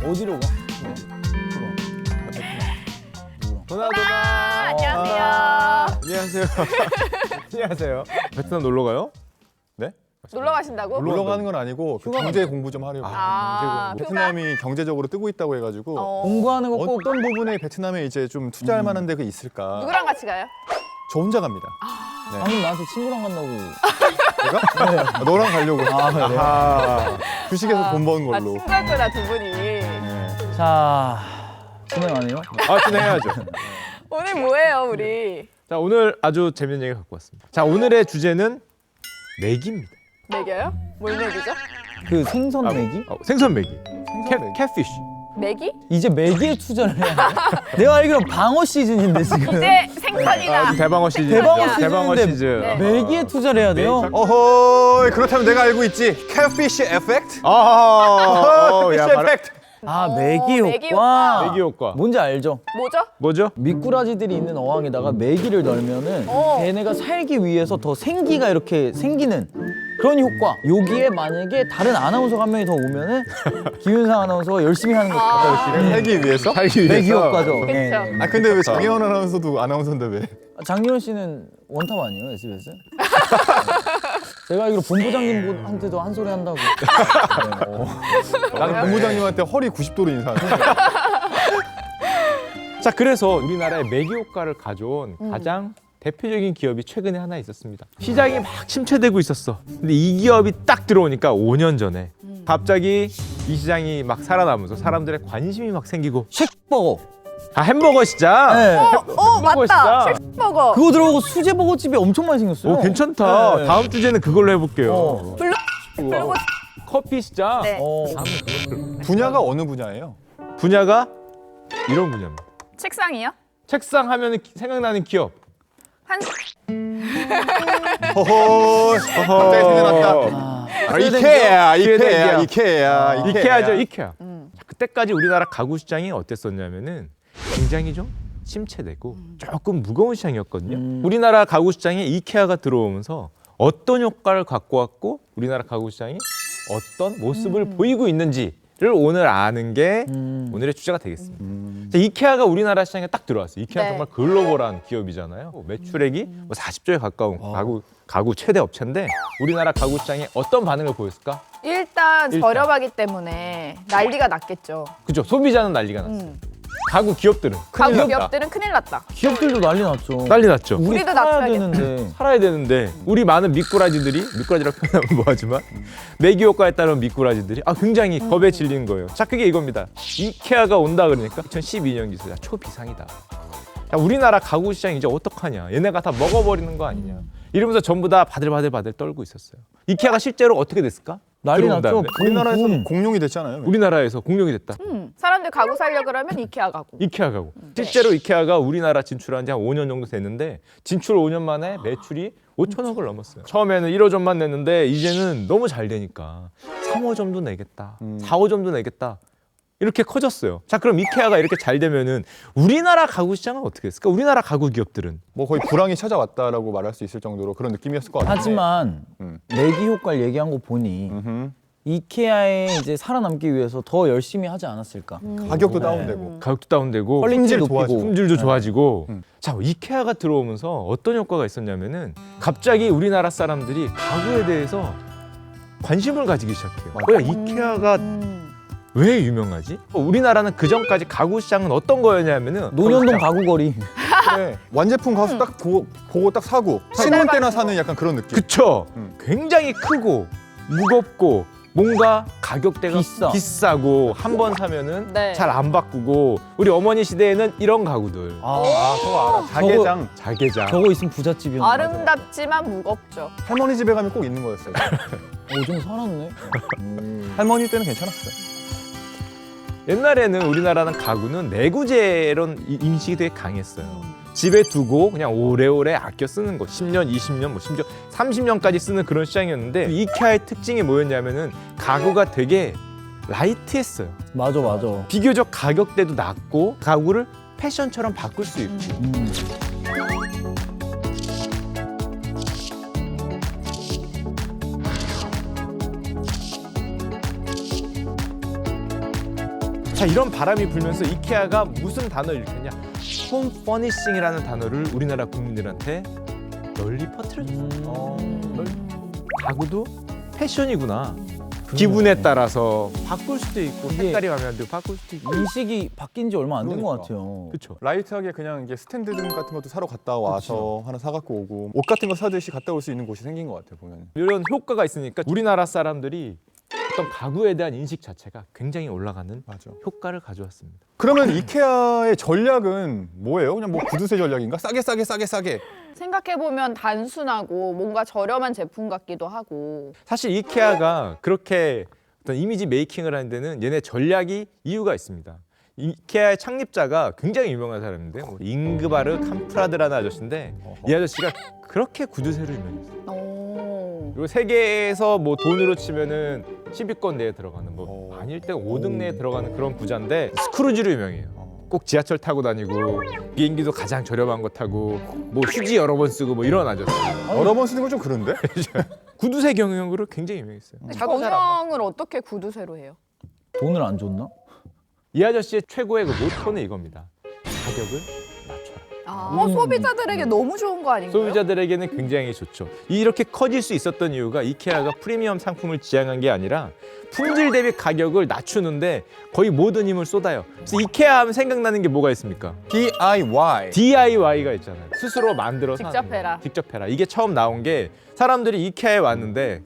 어디로 가? 도나. 안녕하세요. 안녕하세요. 안녕하세요. 베트남 놀러 가요? 네? 놀러 가신다고? 놀러 가는 건 아니고 그 경제 공부 좀 하려고. 아, 베트남이 경제적으로 뜨고 있다고 해가지고 공부하는 거 꼭 어떤 부분에 베트남에 이제 좀 투자할 만한 데가 있을까? 누구랑 같이 가요? 저 혼자 갑니다. 방금 나한테 친구랑 간다고. 내가? 네. 아, 너랑 가려고. 아, 그래? 아, 주식에서 돈 버는 아, 걸로. 친구였구나 두 분이. 자, 진행 안 해요? 진행해야죠. 오늘 뭐예요 우리? 자, 오늘 아주 재밌는 얘기 갖고 왔습니다. 자, 오늘의 주제는 내기입니다. 먹여요? 뭘 먹이죠? 그 생선 메기? 생선 메기. 메기. 캣피쉬. 메기? 이제 메기에 투자를 해야 돼. 내가 알기로는 방어 시즌인데 지금. 이제 생선이다. 대방어 시즌. 대방어 대방어 시즌인데 시즌. 네. 메기에 투자를 해야 돼요? 어허, 그렇다면 내가 알고 있지. catfish effect? 야, fish effect. 아, 메기 메기 효과. 메기 효과. 뭔지 알죠? 뭐죠? 뭐죠? 미꾸라지들이 있는 어항에다가 메기를 넣으면은 걔네가 살기 위해서 더 생기가 이렇게 생기는 그런 효과. 여기에 만약에 다른 아나운서가 한 명이 더 오면은 김윤상 아나운서가 열심히 하는 거죠. 내가 살기 위해서? 살기 위해서. 메기 효과죠. 그쵸. 네. 아 근데 왜 장혜원 아나운서도 아나운서인데 왜? 장기현 씨는 원탑 아니에요, SBS? 제가 알기로 본부장님한테도 한 소리 한다고. 나는 본부장님한테 허리 90도로 인사하는. 자, 그래서 우리나라의 메기 효과를 가져온 가장 대표적인 기업이 최근에 하나 있었습니다. 시장이 막 침체되고 있었어. 근데 이 기업이 딱 들어오니까 5년 전에 갑자기 이 시장이 막 살아나면서 사람들의 관심이 막 생기고 쉑버거. 햄버거 시장. 네. 맞다. 진짜. 쉑버거. 그거 들어가고 수제버거집이 엄청 많이 생겼어요. 오, 괜찮다. 네. 다음 주제는 그걸로 해볼게요. 블루 커피 시장. 네. 분야가 어느 분야예요? 분야가 이런 분야입니다. 책상이요? 책상 하면 생각나는 기업. 한 허허, 갑자기 생각났다. 이케아. 이케아죠, 이케아. 자, 그때까지 우리나라 가구 시장이 어땠었냐면은 굉장히 좀 침체되고 조금 무거운 시장이었거든요. 우리나라 가구 시장에 이케아가 들어오면서 어떤 효과를 갖고 왔고 우리나라 가구 시장이 어떤 모습을 보이고 있는지를 오늘 아는 게 오늘의 주제가 되겠습니다. 자, 이케아가 우리나라 시장에 딱 들어왔어요. 이케아는 네. 정말 글로벌한 기업이잖아요. 매출액이 뭐 40조에 가까운 가구 최대 업체인데 우리나라 가구 시장에 어떤 반응을 보였을까? 일단 저렴하기 때문에 난리가 났겠죠. 그죠? 소비자는 난리가 났어요. 가구 기업들은 큰일 가구 났다. 기업들은 큰일 났다. 기업들도 난리 났죠. 난리 났죠. 우리 우리도 살아야 납치하겠다. 되는데. 살아야 되는데 우리 많은 미꾸라지라고 표현하면 뭐하지만 메기 효과에 따른 미꾸라지들이 굉장히 겁에 질리는 거예요. 자, 그게 이겁니다. 이케아가 온다 그러니까 2012년 기술이야. 초비상이다. 자, 우리나라 가구 시장 이제 어떡하냐. 얘네가 다 먹어버리는 거 아니냐. 이러면서 전부 다 바들바들 떨고 있었어요. 이케아가 실제로 어떻게 됐을까? 난리 들어온 났죠. 다음에. 우리나라에서 붐. 공룡이 됐잖아요. 우리나라에서 공룡이 됐다. 사람들 가구 살려 그러면 이케아 가구. 이케아 가구. 실제로 이케아가 우리나라 진출한 지 한 5년 정도 됐는데 진출 5년 만에 매출이 5천억을 넘었어요. 처음에는 1호점만 냈는데 이제는 너무 잘 되니까 3호점도 내겠다. 4호점도 내겠다. 이렇게 커졌어요. 자, 그럼 이케아가 이렇게 잘 되면은 우리나라 가구 시장은 어떻게 됐을까? 우리나라 가구 기업들은 뭐 거의 불황이 찾아왔다라고 말할 수 있을 정도로 그런 느낌이었을 것 같아요. 하지만 메기 효과를 얘기한 거 보니 이케아에 이제 살아남기 위해서 더 열심히 하지 않았을까? 가격도 다운되고. 가격도 다운되고 퀄리티 품질 높이고. 품질도 좋아지고. 자, 이케아가 들어오면서 어떤 효과가 있었냐면은 갑자기 우리나라 사람들이 가구에 대해서 관심을 가지기 시작해요. 왜 이케아가 왜 유명하지? 우리나라는 그 전까지 가구 시장은 어떤 거였냐면은 논현동 가구거리. 네, 완제품 가서 딱 보고 딱 사고 신혼 때나 사는 약간 그런 느낌. 그쵸? 굉장히 크고 무겁고 뭔가 가격대가 비싸고 한 번 사면은 네. 잘 안 바꾸고 우리 어머니 시대에는 이런 가구들 저거 알아. 자개장. 저거 있으면 부잣집이었는데. 아름답지만 무겁죠. 할머니 집에 가면 꼭 있는 거였어요. 좀 살았네. 할머니 때는 괜찮았어요. 옛날에는 우리나라는 가구는 내구재 이런 인식이 되게 강했어요. 집에 두고 그냥 오래오래 아껴 쓰는 거 10년, 20년, 뭐 심지어 30년까지 쓰는 그런 시장이었는데 이케아의 특징이 뭐였냐면은 가구가 되게 라이트했어요. 맞아. 비교적 가격대도 낮고 가구를 패션처럼 바꿀 수 있고 자, 이런 바람이 불면서 이케아가 무슨 단어를 일으켰냐? 홈 퍼니싱이라는 단어를 우리나라 국민들한테 널리 퍼뜨려줬어요. 가구도 패션이구나. 기분에 따라서 바꿀 수도 있고 이게 색깔이 마음에 안 들고 바꿀 수도 있고. 인식이 바뀐 지 얼마 안 된 것 그러니까. 같아요. 그렇죠. 라이트하게 그냥 이게 스탠드 등 같은 것도 사러 갔다 와서 하나 사갖고 오고 옷 같은 거 사듯이 갔다 올 수 있는 곳이 생긴 것 같아요 보면. 이런 효과가 있으니까 우리나라 사람들이 어떤 가구에 대한 인식 자체가 굉장히 올라가는 맞아. 효과를 가져왔습니다. 그러면 이케아의 전략은 뭐예요? 그냥 뭐 구두쇠 전략인가? 싸게. 생각해보면 단순하고 뭔가 저렴한 제품 같기도 하고. 사실 이케아가 그렇게 어떤 이미지 메이킹을 하는 데는 얘네 전략이 이유가 있습니다. 이케아의 창립자가 굉장히 유명한 사람인데요. 잉그바르 캄프라드라는 아저씨인데 이 아저씨가 그렇게 구두쇠로 유명했어요. 오. 그리고 세계에서 뭐 돈으로 치면은 10위권 내에 들어가는 뭐 아닐 때 5등 내에 들어가는 그런 부자인데 스크루지로 유명해요. 꼭 지하철 타고 다니고 비행기도 가장 저렴한 거 타고 뭐 휴지 여러 번 쓰고 뭐 이런 아저씨. 여러 번 쓰는 건 좀 그런데? 구두쇠 경영으로 굉장히 유명했어요. 경영을 어떻게 구두쇠로 해요? 돈을 안 줬나? 이 아저씨의 최고의 그 모토는 이겁니다. 가격을 낮춰라. 소비자들에게 너무 좋은 거 아닌가요? 소비자들에게는 굉장히 좋죠. 이렇게 커질 수 있었던 이유가 이케아가 프리미엄 상품을 지향한 게 아니라 품질 대비 가격을 낮추는데 거의 모든 힘을 쏟아요. 그래서 이케아 하면 생각나는 게 뭐가 있습니까? DIY. DIY가 있잖아요. 스스로 만들어서 직접 하는 거. 해라. 직접 해라. 이게 처음 나온 게 사람들이 이케아에 왔는데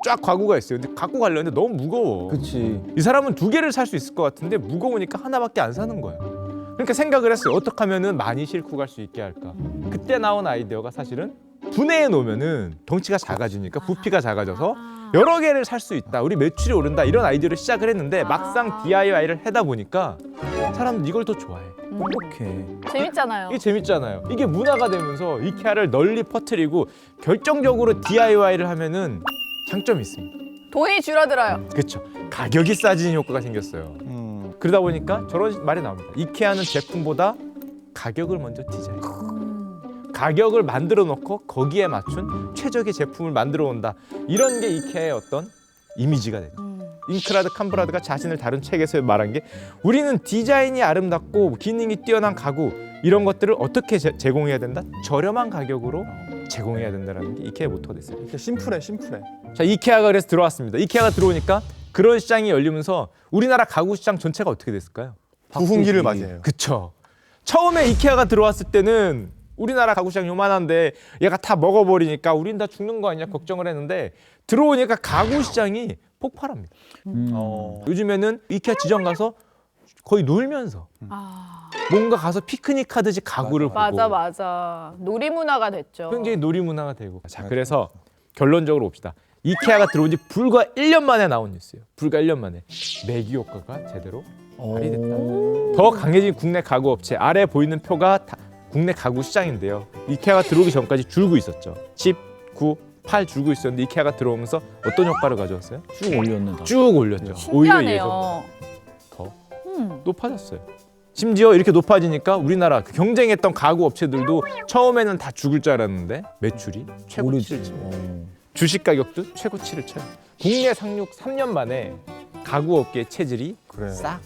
쫙 가구가 있어요. 근데 갖고 가려는데 너무 무거워. 그치. 이 사람은 2개를 살 수 있을 것 같은데 무거우니까 하나밖에 안 사는 거야. 그러니까 생각을 했어요. 어떻게 하면은 많이 싣고 갈 수 있게 할까. 그때 나온 아이디어가 사실은 분해해 놓으면은 덩치가 작아지니까 부피가 작아져서 여러 개를 살 수 있다. 우리 매출이 오른다. 이런 아이디어를 시작을 했는데 막상 DIY를 하다 보니까 사람들 이걸 더 좋아해. 어떡해. 재밌잖아요. 이게 재밌잖아요. 이게 문화가 되면서 이케아를 널리 퍼뜨리고 결정적으로 DIY를 하면은 장점이 있습니다. 돈이 줄어들어요. 그렇죠. 가격이 싸지는 효과가 생겼어요. 그러다 보니까 저런 말이 나옵니다. 이케아는 제품보다 가격을 먼저 디자인. 가격을 만들어 놓고 거기에 맞춘 최적의 제품을 만들어 온다. 이런 게 이케아의 어떤 이미지가 되죠. 잉크라드 캄프라드가 자신을 다룬 책에서 말한 게 우리는 디자인이 아름답고 기능이 뛰어난 가구 이런 것들을 어떻게 제공해야 된다? 저렴한 가격으로 제공해야 된다는 게 이케아의 모토가 됐어요. 이렇게 심플해. 자, 이케아가 그래서 들어왔습니다. 이케아가 들어오니까 그런 시장이 열리면서 우리나라 가구 시장 전체가 어떻게 됐을까요? 부흥기를 맞이해요. 그쵸. 처음에 이케아가 들어왔을 때는 우리나라 가구 시장 요만한데 얘가 다 먹어버리니까 우린 다 죽는 거 아니냐 걱정을 했는데 들어오니까 가구 시장이 폭발합니다. 요즘에는 이케아 지점 가서 거의 놀면서 뭔가 가서 피크닉 하듯이 가구를 보고 맞아. 놀이 문화가 됐죠. 굉장히 놀이 문화가 되고. 자, 그래서 결론적으로 봅시다. 이케아가 들어온 지 불과 1년 만에 나온 뉴스예요. 불과 1년 만에 매기 효과가 제대로 발휘됐다. 더 강해진 국내 가구 업체. 아래 보이는 표가 다 국내 가구 시장인데요. 이케아가 들어오기 전까지 줄고 있었죠. 10, 9, 8 줄고 있었는데 이케아가 들어오면서 어떤 효과를 가져왔어요? 쭉 올렸네. 다. 쭉 올렸죠. 오히려 신기하네요. 얘에서 더 높아졌어요. 심지어 이렇게 높아지니까 우리나라 그 경쟁했던 가구 업체들도 처음에는 다 죽을 줄 알았는데 매출이 최고치를 칩니다. 주식 가격도 최고치를 쳐요. 국내 상륙 3년 만에 가구 업계의 체질이 그래. 싹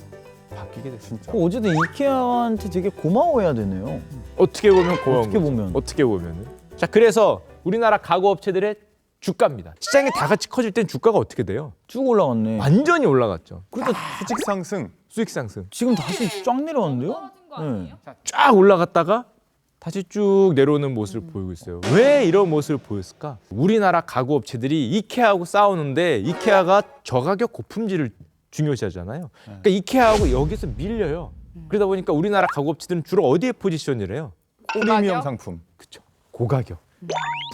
바뀌게 됐습니다. 어쨌든 이케아한테 되게 고마워해야 되네요. 어떻게 보면 고마운 어떻게 거죠. 보면. 어떻게 보면은. 자, 그래서 우리나라 가구 업체들의 주가입니다. 시장이 다 같이 커질 땐 주가가 어떻게 돼요? 쭉 올라갔네. 완전히 올라갔죠. 그러니까 수직 상승. 수익 상승. 지금 다시 쫙 내려왔는데요? 네. 쫙 올라갔다가 다시 쭉 내려오는 모습을 보이고 있어요. 왜 이런 모습을 보였을까? 우리나라 가구 업체들이 이케아하고 싸우는데 이케아가 저가격 고품질을 중요시하잖아요. 그러니까 이케아하고 여기서 밀려요. 그러다 보니까 우리나라 가구 업체들은 주로 어디에 포지션을 해요? 프리미엄 상품. 그렇죠. 고가격.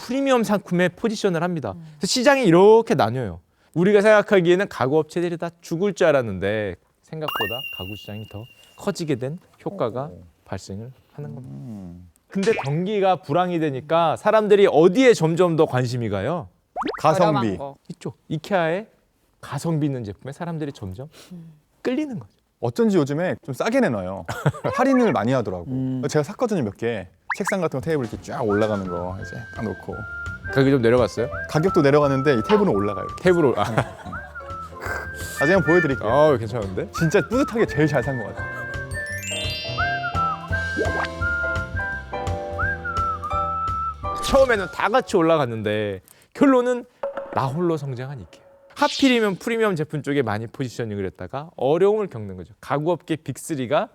프리미엄 상품에 포지션을 합니다. 그래서 시장이 이렇게 나뉘어요. 우리가 생각하기에는 가구 업체들이 다 죽을 줄 알았는데 생각보다 가구 시장이 더 커지게 된 효과가 발생을 하는 겁니다. 근데 경기가 불황이 되니까 사람들이 어디에 점점 더 관심이 가요? 가성비. 저렴한 거. 이쪽 이케아의 가성비 있는 제품에 사람들이 점점 끌리는 거죠. 어쩐지 요즘에 좀 싸게 내놔요. 할인을 많이 하더라고. 제가 샀거든요, 몇 개. 책상 같은 거 테이블 이렇게 쫙 올라가는 거 이제 딱 놓고. 가격이 좀 내려갔어요? 가격도 내려가는데 이 테이블은 올라가요. 이렇게. 탭으로 나중에 보여드릴게요. 괜찮은데? 진짜 뿌듯하게 제일 잘 산 것 같아요. 처음에는 다 같이 올라갔는데 결론은 나 홀로 성장한 이케아. 하필이면 프리미엄 제품 쪽에 많이 포지셔닝을 했다가 어려움을 겪는 거죠. 가구업계 빅3가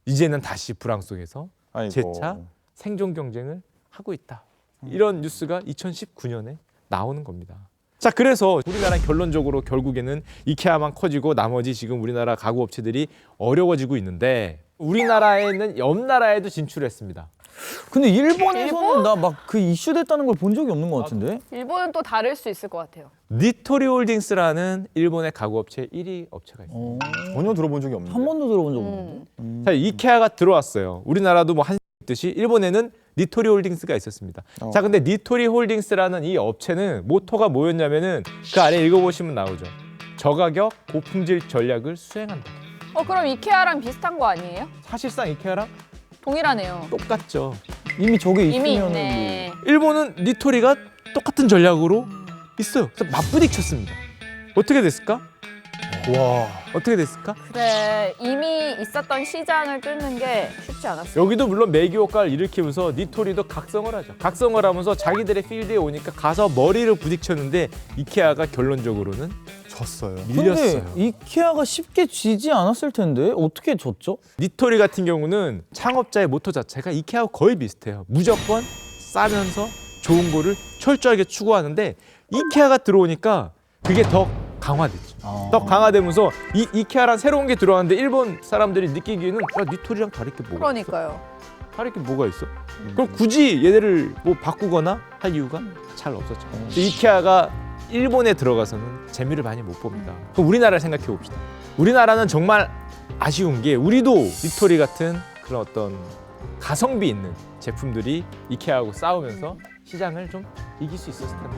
이제는 다시 불황 속에서 아이고. 재차 생존 경쟁을 하고 있다. 이런 뉴스가 2019년에 나오는 겁니다. 자, 그래서 우리나라는 결론적으로 결국에는 이케아만 커지고 나머지 지금 우리나라 가구 업체들이 어려워지고 있는데 우리나라에는 옆 나라에도 진출했습니다. 근데 일본에서는 나 막 그 이슈 됐다는 걸 본 적이 없는 것 같은데. 일본은 또 다를 수 있을 것 같아요. 니토리 홀딩스라는 일본의 가구 업체 1위 업체가 있습니다. 전혀 들어본 적이 없는데. 한 번도 들어본 적 없는데. 자, 이케아가 들어왔어요. 우리나라도 뭐 한 듯이 일본에는 니토리 홀딩스가 있었습니다. 자, 근데 니토리 홀딩스라는 이 업체는 모토가 뭐였냐면은 그 아래 읽어보시면 나오죠. 저가격 고품질 전략을 수행한다. 그럼 이케아랑 비슷한 거 아니에요? 사실상 이케아랑 동일하네요. 똑같죠. 이미 저게 이미 있으면은 있네. 일본은 니토리가 똑같은 전략으로 있어요. 그래서 맞부딪혔습니다. 어떻게 됐을까? 와. 어떻게 됐을까? 그래, 이미 있었던 시장을 뚫는 게 쉽지 않았어요. 여기도 물론 매기 효과를 일으키면서 니토리도 각성을 하죠. 각성을 하면서 자기들의 필드에 오니까 가서 머리를 부딪혔는데 이케아가 결론적으로는 졌어요. 밀렸어요. 근데 이케아가 쉽게 지지 않았을 텐데 어떻게 졌죠? 니토리 같은 경우는 창업자의 모토 자체가 이케아하고 거의 비슷해요. 무조건 싸면서 좋은 거를 철저하게 추구하는데 이케아가 들어오니까 그게 더 강화됐죠. 더 강화되면서 이케아란 새로운 게 들어왔는데 일본 사람들이 느끼기에는 야, 니토리랑 다를 게 뭐가 있어? 그러니까요. 다를 게 뭐가 있어? 그럼 굳이 얘네를 뭐 바꾸거나 할 이유가 잘 없었죠. 이케아가 일본에 들어가서는 재미를 많이 못 봅니다. 그럼 우리나라를 생각해 봅시다. 우리나라는 정말 아쉬운 게 우리도 니토리 같은 그런 어떤 가성비 있는 제품들이 이케아하고 싸우면서 시장을 좀 이길 수 있었을 텐데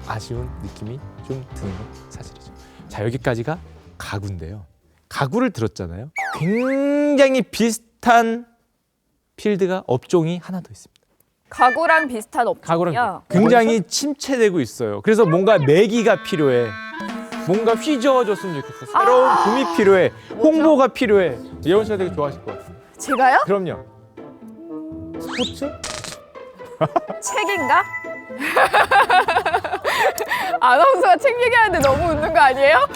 아쉬운 느낌이 좀 드는 건 사실이죠. 자, 여기까지가 가구인데요. 가구를 들었잖아요. 굉장히 비슷한 필드가 업종이 하나 더 있습니다. 가구랑 비슷한 가구랑 업종이요. 굉장히 침체되고 있어요. 그래서 뭔가 매기가 필요해. 뭔가 휘저어줬으면 좋겠어. 새로운 붐이 필요해. 홍보가 필요해. 예원 씨가 되게 좋아하실 것 같아요. 제가요? 그럼요. 스포츠? 책인가? 아나운서가 책 얘기하는데 너무 웃는 거 아니에요?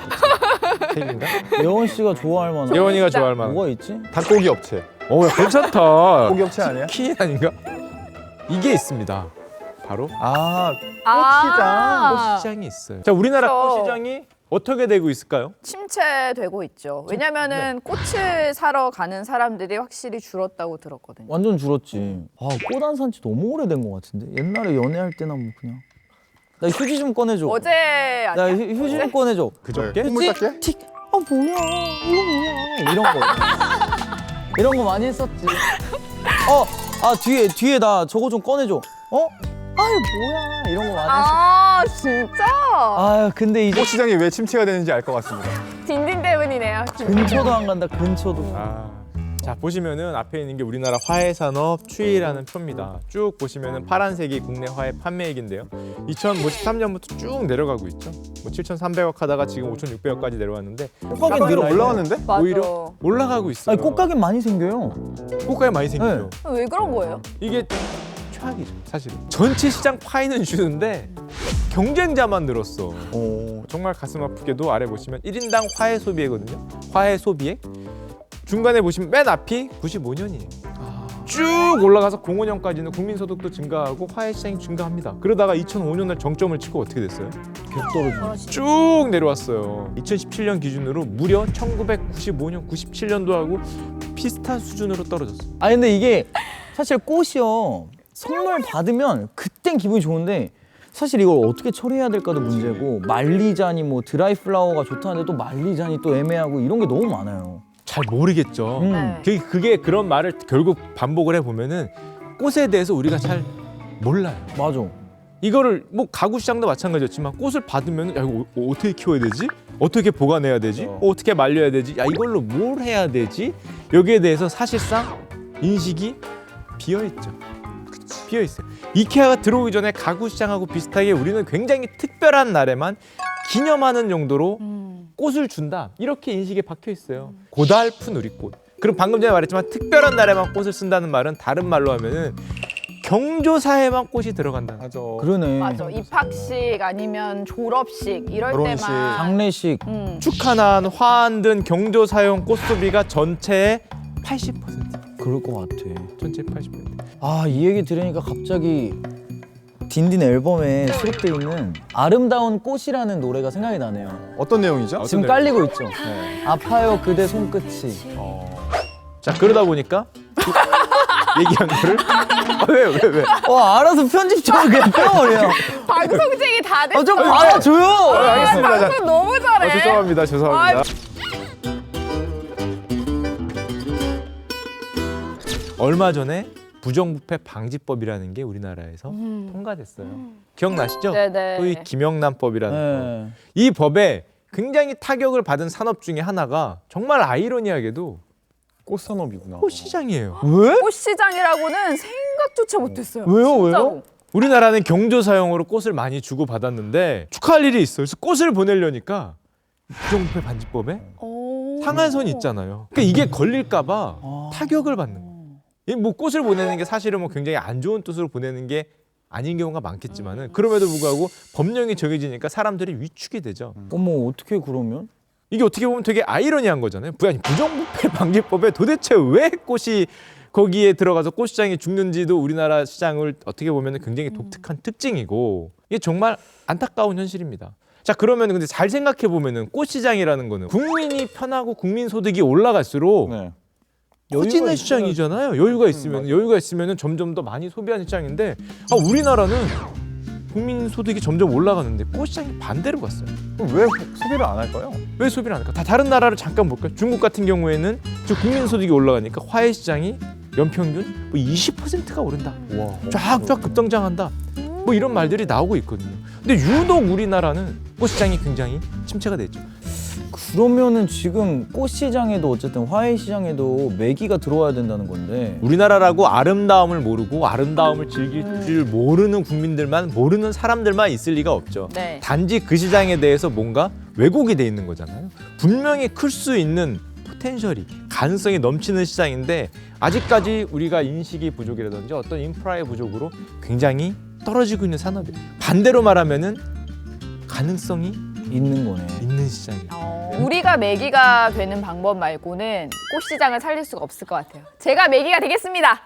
책인가? 예원 씨가 좋아할 만한 예원이가 진짜. 좋아할 만한. 뭐가 있지? 닭고기 업체. 야, 괜찮다. 고기 업체 아니야? 키 아닌가? 이게 있습니다. 바로 아, 꽃시장이 있어요. 자, 우리나라 그렇죠. 꽃시장이 어떻게 되고 있을까요? 침체되고 있죠. 왜냐면은 꽃을 사러 가는 사람들이 확실히 줄었다고 들었거든요. 완전 줄었지. 꽃 안 산지 너무 오래된 것 같은데. 옛날에 연애할 때나 뭐 그냥. 나 휴지 좀 꺼내줘. 어제 나 아니야? 휴지 좀 꺼내줘. 그저께? 콧물 닦게? 틱. 뭐야? 이거 뭐야? 이런 거. 이런 거 많이 했었지. 뒤에 나 저거 좀 꺼내줘. 아유 뭐야? 이런 거 많이 했었지. 아 진짜? 근데 이제 꽃시장이 왜 침체가 되는지 알 것 같습니다. 딘딘 때문이네요. 근처도 안 간다. 근처도. 자, 보시면은 앞에 있는 게 우리나라 화훼산업 추이라는 표입니다. 쭉 보시면은 파란색이 국내 화훼 판매액인데요. 2013년부터 쭉 내려가고 있죠. 7,300억 하다가 지금 5,600억까지 내려왔는데 꽃가게 위로 올라왔는데? 맞아. 오히려 올라가고 있어요. 아니 꽃가게 많이 생겨요. 꽃가게 많이 생기죠. 왜 그런 거예요? 이게 최악이죠, 사실은. 전체 시장 파이는 주는데 경쟁자만 늘었어. 정말 가슴 아프게도 아래 보시면 1인당 화훼 소비액거든요. 화훼 소비액. 중간에 보시면 맨 앞이 95년이에요. 쭉 올라가서 05년까지는 국민소득도 증가하고 화훼 시장이 증가합니다. 그러다가 2005년에 정점을 치고 어떻게 됐어요? 계속 떨어져. 쭉 내려왔어요. 2017년 기준으로 무려 1995년, 97년도하고 비슷한 수준으로 떨어졌어요. 근데 이게 사실 꽃이요. 선물 받으면 그땐 기분이 좋은데 사실 이걸 어떻게 처리해야 될까도 문제고 말리자니 뭐 드라이 플라워가 좋다는데 또 말리자니 또 애매하고 이런 게 너무 많아요. 잘 모르겠죠. 네. 그게 그런 말을 결국 반복을 해보면은 꽃에 대해서 우리가 잘 몰라요. 맞아. 이거를 뭐 가구 시장도 마찬가지였지만 꽃을 받으면 야 이거 어떻게 키워야 되지? 어떻게 보관해야 되지? 어떻게 말려야 되지? 야 이걸로 뭘 해야 되지? 여기에 대해서 사실상 인식이 비어있죠. 비어있어요. 이케아가 들어오기 전에 가구 시장하고 비슷하게 우리는 굉장히 특별한 날에만 기념하는 용도로 꽃을 준다 이렇게 인식에 박혀 있어요. 고달픈 우리 꽃. 그리고 방금 전에 말했지만 특별한 날에만 꽃을 쓴다는 말은 다른 말로 하면은 경조사에만 꽃이 들어간다. 맞아. 그러네. 맞아. 입학식 아니면 졸업식 이럴 결혼식, 때만. 장례식. 축하난, 화한 등 경조사용 꽃 소비가 전체의 80%. 그럴 것 같아. 전체 80%. 아, 이 얘기 들으니까 갑자기 딘딘 앨범에 수록돼 있는 아름다운 꽃이라는 노래가 생각이 나네요. 어떤 내용이죠? 지금 깔리고 있죠. 네. 아파요 그대 손끝이. 자 그러다 보니까 얘기한 거를 왜? 알아서 편집 좀 그냥 빼버려. 방송쟁이 다 됐어. 좀 받아줘요. 알겠습니다. 자, 방송 너무 잘해. 죄송합니다. 얼마 전에 부정부패 방지법이라는 게 우리나라에서 통과됐어요. 기억나시죠? 네네. 소위 김영란법이라는 법. 네. 이 법에 굉장히 타격을 받은 산업 중에 하나가 정말 아이러니하게도 꽃산업이구나. 꽃시장이에요. 왜? 꽃시장이라고는 생각조차 못했어요. 왜요? 진짜로. 왜요? 우리나라는 경조사용으로 꽃을 많이 주고 받았는데 축하할 일이 있어요. 그래서 꽃을 보내려니까 부정부패 반지법에 오. 상한선이 있잖아요. 그러니까 이게 걸릴까봐 타격을 받는 거예요. 이 뭐 꽃을 보내는 게 사실은 뭐 굉장히 안 좋은 뜻으로 보내는 게 아닌 경우가 많겠지만은 그럼에도 불구하고 법령이 정해지니까 사람들이 위축이 되죠. 어머 어떻게 그러면? 이게 어떻게 보면 되게 아이러니한 거잖아요. 아니, 부정부패 방지법에 도대체 왜 꽃이 거기에 들어가서 꽃시장이 죽는지도 우리나라 시장을 어떻게 보면 굉장히 독특한 특징이고 이게 정말 안타까운 현실입니다. 자 그러면 근데 잘 생각해 보면은 꽃시장이라는 거는 국민이 편하고 국민 소득이 올라갈수록 네. 커지는 시장이잖아요. 여유가 있으면 점점 더 많이 소비하는 시장인데 우리나라는 국민 소득이 점점 올라가는데 꽃시장이 반대로 갔어요. 그럼 왜 소비를 안 할까요? 왜 소비를 안 할까? 다 다른 나라를 잠깐 볼까요? 중국 같은 경우에는 저 국민 소득이 올라가니까 화훼 시장이 연평균 뭐 20%가 오른다. 쫙쫙 급성장한다. 뭐 이런 말들이 나오고 있거든요. 근데 유독 우리나라는 꽃시장이 굉장히 침체가 됐죠. 그러면은 지금 꽃시장에도 어쨌든 화훼시장에도 매기가 들어와야 된다는 건데. 우리나라라고 아름다움을 모르고 아름다움을 즐길 줄 모르는 국민들만 모르는 사람들만 있을 리가 없죠. 네. 단지 그 시장에 대해서 뭔가 왜곡이 돼 있는 거잖아요. 분명히 클 수 있는 포텐셜이 가능성이 넘치는 시장인데 아직까지 우리가 인식이 부족이라든지 어떤 인프라의 부족으로 굉장히 떨어지고 있는 산업이에요. 반대로 말하면은 가능성이 있는 거네. 있는 시장이에요. 우리가 매기가 되는 방법 말고는 꽃시장을 살릴 수가 없을 것 같아요. 제가 매기가 되겠습니다.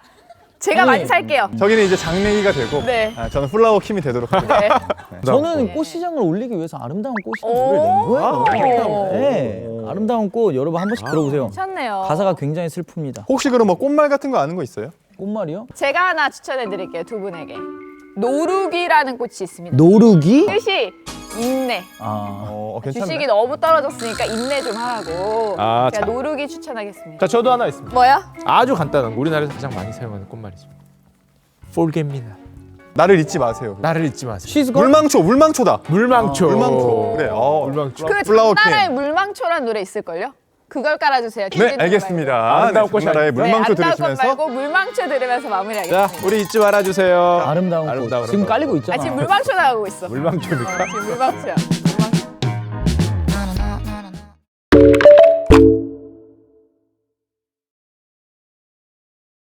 제가 많이 살게요. 저기는 이제 장래기가 되고 네. 저는 플라워 킴이 되도록 하겠습니다. 네. 저는 네. 꽃시장을 올리기 위해서 아름다운 꽃이라는 오. 노래를 낸 거예요. 오. 네. 아름다운 꽃 여러분 한 번씩 들어보세요. 괜찮네요. 가사가 굉장히 슬픕니다. 혹시 그럼 뭐 꽃말 같은 거 아는 거 있어요? 꽃말이요? 제가 하나 추천해드릴게요. 두 분에게. 노루기라는 꽃이 있습니다. 노루기? 뜻이 인내. 괜찮네. 주식이 너무 떨어졌으니까 인내 좀 하라고. 아, 제가 자. 노루기 추천하겠습니다. 자 저도 하나 있습니다. 뭐야? 아주 간단한 거. 우리나라에서 가장 많이 사용하는 꽃말이죠. Forget me not. 나를 잊지 마세요. 나를 잊지 마세요. She's gone? 물망초다. 물망초. 물망초. 그래. 물망초. 그 플라워 장나라의 킴. 물망초란 노래 있을걸요? 그걸 깔아주세요. 네, 알겠습니다. 아름다운 꽃이 나라의 네, 물망초 아름다운 꽃 들으시면서 말고 물망초 들으면서 마무리하겠습니다. 자, 우리 잊지 말아주세요. 아름다운 꽃. 아름다운 지금 꽃. 깔리고 있잖아. 지금 물망초 나가고 있어. 물망초니까. 지금 물망초야.